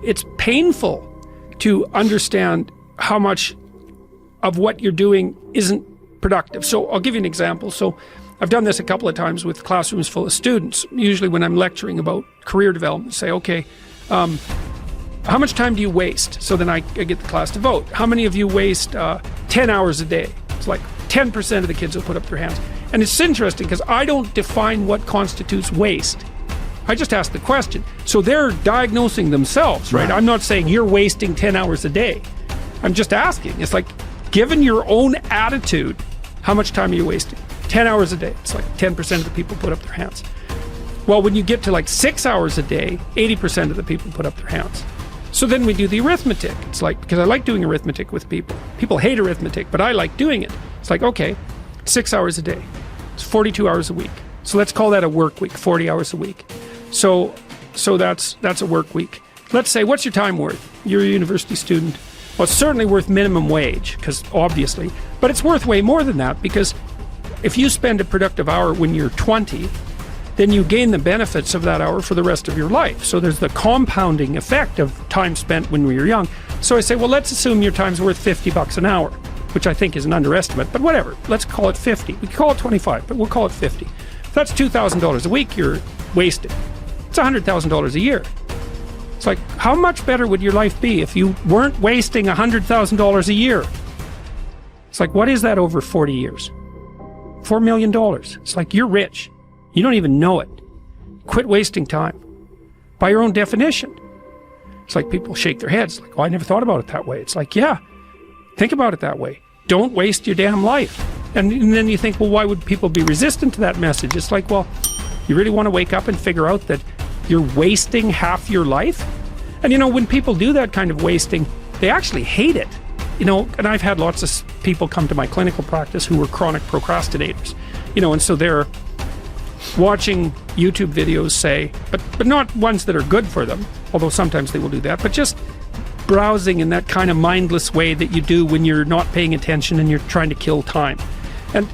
it's painful to understand how much of what you're doing isn't productive. So I'll give you an example. So I've done this a couple of times with classrooms full of students. Usually when I'm lecturing about career development, say, okay, how much time do you waste? So then I get the class to vote. How many of you waste 10 hours a day? It's like 10% of the kids will put up their hands. And it's interesting because I don't define what constitutes waste. I just ask the question. So they're diagnosing themselves, right? I'm not saying you're wasting 10 hours a day. I'm just asking. It's like, given your own attitude, how much time are you wasting? 10 hours a day. It's like 10% of the people put up their hands. Well, when you get to like 6 hours a day, 80% of the people put up their hands. So then we do the arithmetic. It's like, because I like doing arithmetic with people. People hate arithmetic, but I like doing it. It's like, okay, 6 hours a day. It's 42 hours a week. So let's call that a work week, 40 hours a week. So that's a work week. Let's say, what's your time worth? You're a university student. Well, it's certainly worth minimum wage, because obviously, but it's worth way more than that, because if you spend a productive hour when you're 20, then you gain the benefits of that hour for the rest of your life. So there's the compounding effect of time spent when we were young. So I say, well, let's assume your time's worth $50 an hour, which I think is an underestimate, but whatever. Let's call it 50. We can call it 25, but we'll call it 50. That's $2,000 a week you're wasting. It's $100,000 a year. It's like, how much better would your life be if you weren't wasting $100,000 a year? It's like, what is that over 40 years? $4 million. It's like, you're rich. You don't even know it. Quit wasting time. By your own definition. It's like people shake their heads, like, oh, I never thought about it that way. It's like, yeah, think about it that way. Don't waste your damn life. And then you think, well, why would people be resistant to that message? It's like, well, you really want to wake up and figure out that you're wasting half your life? And you know, when people do that kind of wasting, they actually hate it. You know, and I've had lots of people come to my clinical practice who were chronic procrastinators. You know, and so they're watching YouTube videos, say, but not ones that are good for them, although sometimes they will do that, but just browsing in that kind of mindless way that you do when you're not paying attention and you're trying to kill time. And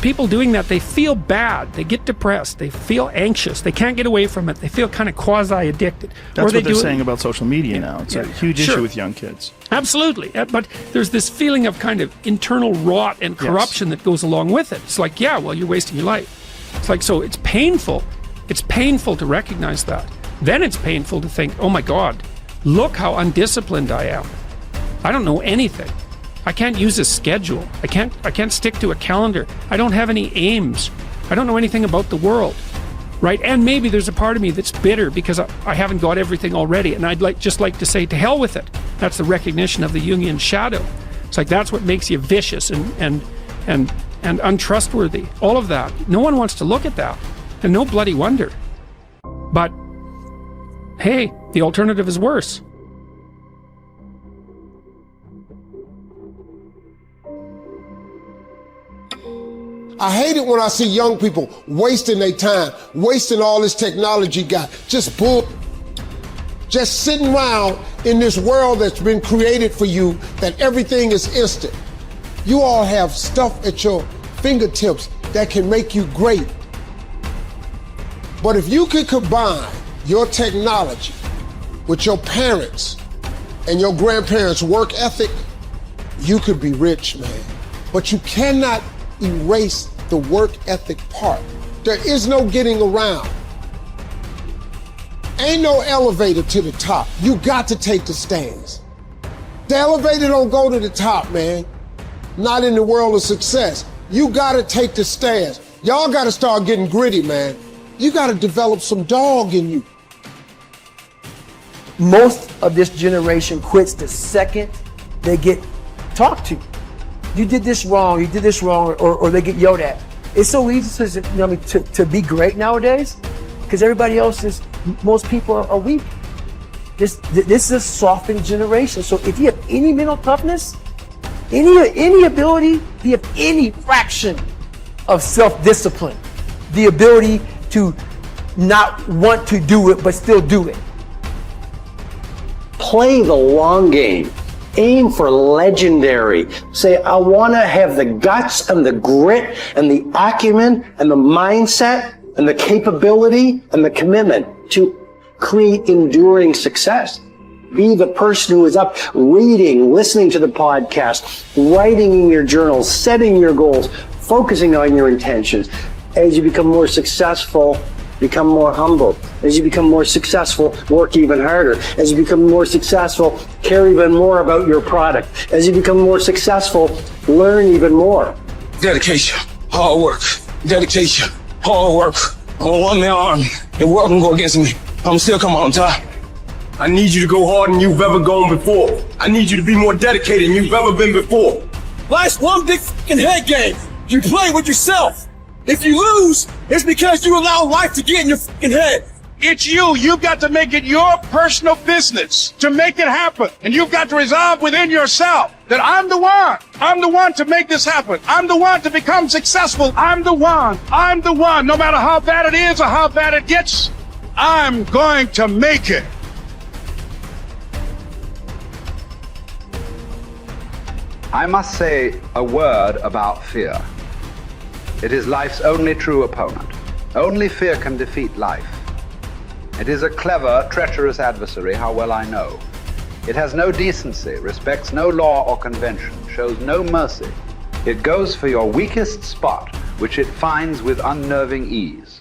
people doing that, they feel bad, they get depressed, they feel anxious, they can't get away from it, they feel kind of quasi-addicted. That's what they're saying about social media now. It's a huge issue with young kids. Absolutely, but there's this feeling of kind of internal rot and corruption that goes along with it. It's like, yeah, well, you're wasting your life. It's like, so it's painful. It's painful to recognize that. Then it's painful to think, oh my God, look how undisciplined I am. I don't know anything. I can't use a schedule. I can't stick to a calendar. I don't have any aims. I don't know anything about the world, right? And maybe there's a part of me that's bitter because I haven't got everything already, and I'd just like to say, to hell with it. That's the recognition of the Jungian shadow. It's like, that's what makes you vicious and untrustworthy. All of that. No one wants to look at that, and no bloody wonder. But hey, the alternative is worse. I hate it when I see young people wasting their time, wasting all this technology got, just sitting around in this world that's been created for you, that everything is instant. You all have stuff at your fingertips that can make you great. But if you could combine your technology with your parents and your grandparents' work ethic, you could be rich, man. But you cannot erase the work ethic part. There is no getting around. Ain't no elevator to the top. You got to take the stairs. The elevator don't go to the top, man. Not in the world of success. You gotta take the stairs. Y'all gotta start getting gritty, man. You gotta develop some dog in you. Most of this generation quits the second they get talked to. You did this wrong, or they get yelled at. It's so easy to be great nowadays because everybody else is, most people are weak. This is a softened generation. So if you have any mental toughness, any ability, if you have any fraction of self-discipline, the ability to not want to do it but still do it. Play the long game. Aim for legendary. Say, I want to have the guts and the grit and the acumen and the mindset and the capability and the commitment to create enduring success. Be the person who is up reading, listening to the podcast, writing in your journal, setting your goals, focusing on your intentions. As you become more successful, become more humble. As you become more successful, work even harder. As you become more successful, care even more about your product. As you become more successful, learn even more. Dedication, hard work. Dedication, hard work. I'm a one-man army. The world can go against me. I'm still coming on top. I need you to go harder than you've ever gone before. I need you to be more dedicated than you've ever been before. Life's one big fucking head game. You play with yourself. If you lose, it's because you allow life to get in your fucking head. It's you. You've got to make it your personal business to make it happen. And you've got to resolve within yourself that I'm the one. I'm the one to make this happen. I'm the one to become successful. I'm the one. I'm the one. No matter how bad it is or how bad it gets, I'm going to make it. I must say a word about fear. It is life's only true opponent. Only fear can defeat life. It is a clever, treacherous adversary, how well I know. It has no decency, respects no law or convention, shows no mercy. It goes for your weakest spot, which it finds with unnerving ease.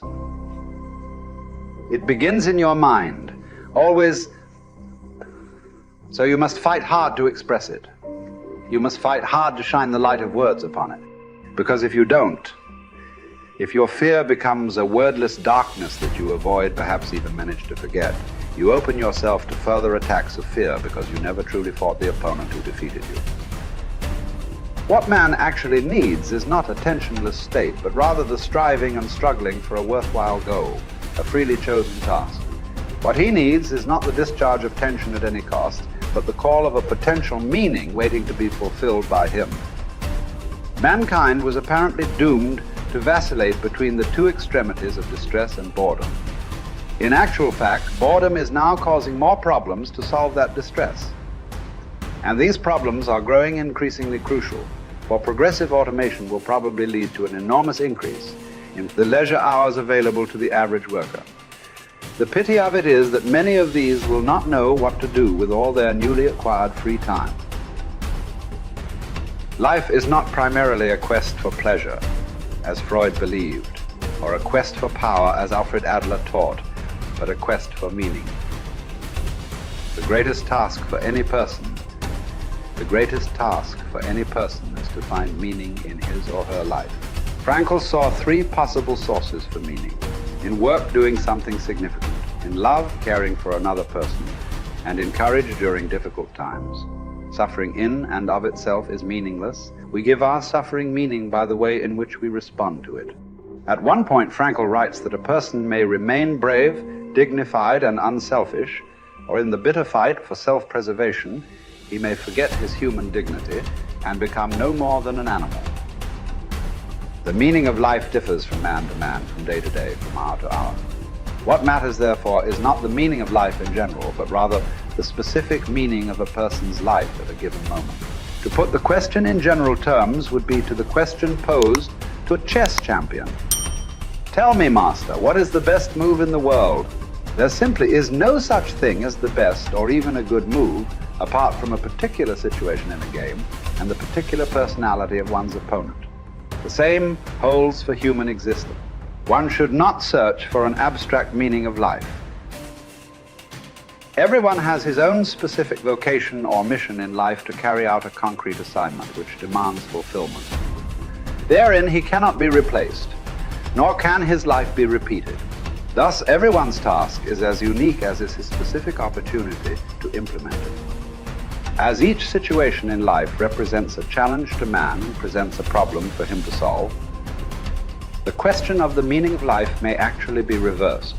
It begins in your mind, always, so you must fight hard to express it. You must fight hard to shine the light of words upon it. Because if you don't, if your fear becomes a wordless darkness that you avoid, perhaps even manage to forget, you open yourself to further attacks of fear because you never truly fought the opponent who defeated you. What man actually needs is not a tensionless state, but rather the striving and struggling for a worthwhile goal, a freely chosen task. What he needs is not the discharge of tension at any cost, but the call of a potential meaning waiting to be fulfilled by him. Mankind was apparently doomed to vacillate between the two extremities of distress and boredom. In actual fact, boredom is now causing more problems to solve that distress. And these problems are growing increasingly crucial, for progressive automation will probably lead to an enormous increase in the leisure hours available to the average worker. The pity of it is that many of these will not know what to do with all their newly acquired free time. Life is not primarily a quest for pleasure, as Freud believed, or a quest for power, as Alfred Adler taught, but a quest for meaning. The greatest task for any person is to find meaning in his or her life. Frankl saw three possible sources for meaning: in work, doing something significant; in love, caring for another person; and in courage during difficult times. Suffering in and of itself is meaningless. We give our suffering meaning by the way in which we respond to it. At one point, Frankl writes that a person may remain brave, dignified, and unselfish, or in the bitter fight for self-preservation, he may forget his human dignity and become no more than an animal. The meaning of life differs from man to man, from day to day, from hour to hour. What matters, therefore, is not the meaning of life in general, but rather the specific meaning of a person's life at a given moment. To put the question in general terms would be to the question posed to a chess champion. Tell me, master, what is the best move in the world? There simply is no such thing as the best or even a good move apart from a particular situation in a game and the particular personality of one's opponent. The same holds for human existence. One should not search for an abstract meaning of life. Everyone has his own specific vocation or mission in life to carry out a concrete assignment which demands fulfillment. Therein he cannot be replaced, nor can his life be repeated. Thus, everyone's task is as unique as is his specific opportunity to implement it. As each situation in life represents a challenge to man and presents a problem for him to solve, the question of the meaning of life may actually be reversed.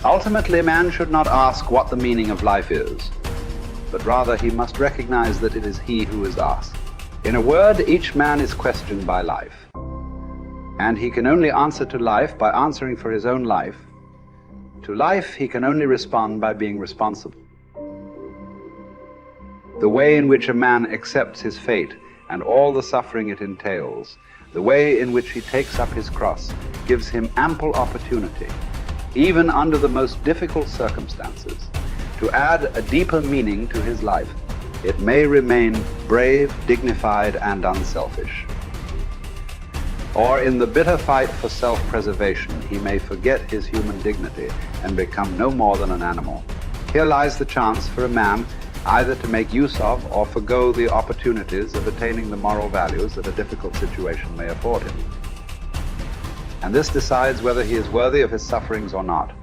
Ultimately, man should not ask what the meaning of life is, but rather he must recognize that it is he who is asked. In a word, each man is questioned by life, and he can only answer to life by answering for his own life. To life, he can only respond by being responsible. The way in which a man accepts his fate and all the suffering it entails, the way in which he takes up his cross, gives him ample opportunity, even under the most difficult circumstances, to add a deeper meaning to his life, it may remain brave, dignified, and unselfish. Or in the bitter fight for self-preservation, he may forget his human dignity and become no more than an animal. Here lies the chance for a man either to make use of or forgo the opportunities of attaining the moral values that a difficult situation may afford him. And this decides whether he is worthy of his sufferings or not.